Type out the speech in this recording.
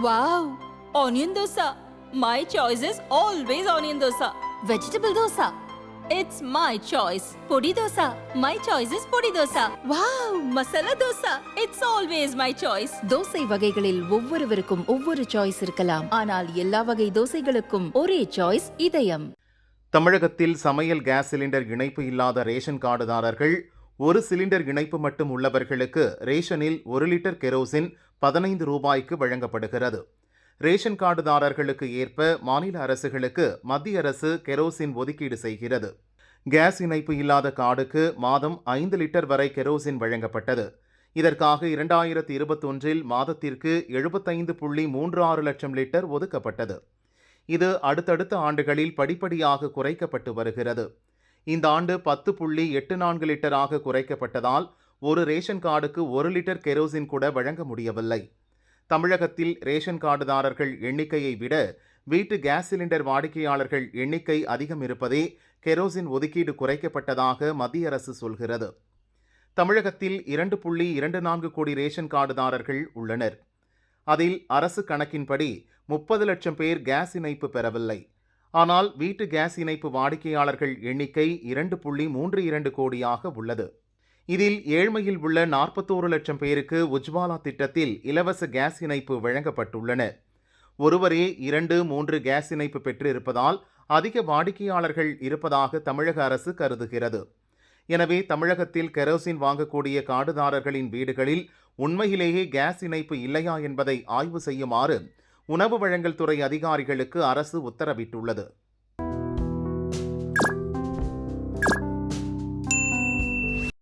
Wow! Onion dosa. My choice is always onion dosa. Vegetable dosa. It's my choice. Podi dosa. My choice is podi dosa. Wow! Masala dosa. It's always my choice. Dosa வகைகளில் ஒவ்வொருவருக்கும் ஒவ்வொரு choice இருக்கலாம். ஆனால் எல்லா வகை தோசைகளுக்கும் ஒரே choice இதயம். தமிழகத்தில் சமையல் கேஸ் சிலிண்டர் இணைப்பு இல்லாத ரேஷன் கார்டுதாரர்கள் ஒரு சிலிண்டர் இணைப்பு மட்டும் உள்ளவர்களுக்கு ரேஷனில் 1 லிட்டர் கெரோசின் 15 ரூபாய்க்கு வழங்கப்படுகிறது. ரேஷன் கார்டுதாரர்களுக்கு ஏற்ப மாநில அரசுகளுக்கு மத்திய அரசு கெரோசின் ஒதுக்கீடு செய்கிறது. கேஸ் இணைப்பு இல்லாத கார்டுக்கு மாதம் 5 லிட்டர் வரை கெரோசின் வழங்கப்பட்டது. இதற்காக 2021 மாதத்திற்கு 75.36 லட்சம் லிட்டர் ஒதுக்கப்பட்டது. இது அடுத்தடுத்த ஆண்டுகளில் படிப்படியாக குறைக்கப்பட்டு வருகிறது. இந்த ஆண்டு 10.84 லிட்டராக குறைக்கப்பட்டதால் ஒரு ரேஷன் கார்டுக்கு 1 லிட்டர் கெரோசின் கூட வழங்க முடியவில்லை. தமிழகத்தில் ரேஷன் கார்டுதாரர்கள் எண்ணிக்கையை விட வீட்டு கேஸ் சிலிண்டர் வாடிக்கையாளர்கள் எண்ணிக்கை அதிகம் இருப்பதே கெரோசின் ஒதுக்கீடு குறைக்கப்பட்டதாக மத்திய அரசு சொல்கிறது. தமிழகத்தில் 2.24 கோடி ரேஷன் கார்டுதாரர்கள் உள்ளனர். அதில் அரசு கணக்கின்படி 30 லட்சம் பேர் கேஸ் இணைப்பு பெறவில்லை. ஆனால் வீட்டு கேஸ் இணைப்பு வாடிக்கையாளர்கள் எண்ணிக்கை 2.32 கோடியாக உள்ளது. இதில் ஏழ்மையில் உள்ள 41 லட்சம் பேருக்கு உஜ்வாலா திட்டத்தில் இலவச கேஸ் இணைப்பு வழங்கப்பட்டுள்ளன. ஒருவரே 2-3 கேஸ் இணைப்பு பெற்றிருப்பதால் அதிக வாடிக்கையாளர்கள் இருப்பதாக தமிழக அரசு கருதுகிறது. எனவே தமிழகத்தில் கெரோசின் வாங்கக்கூடிய கார்டுதாரர்களின் வீடுகளில் உண்மையிலேயே கேஸ் இணைப்பு இல்லையா என்பதை ஆய்வு செய்யுமாறு உணவு வழங்கல் துறை அதிகாரிகளுக்கு அரசு உத்தரவிட்டுள்ளது.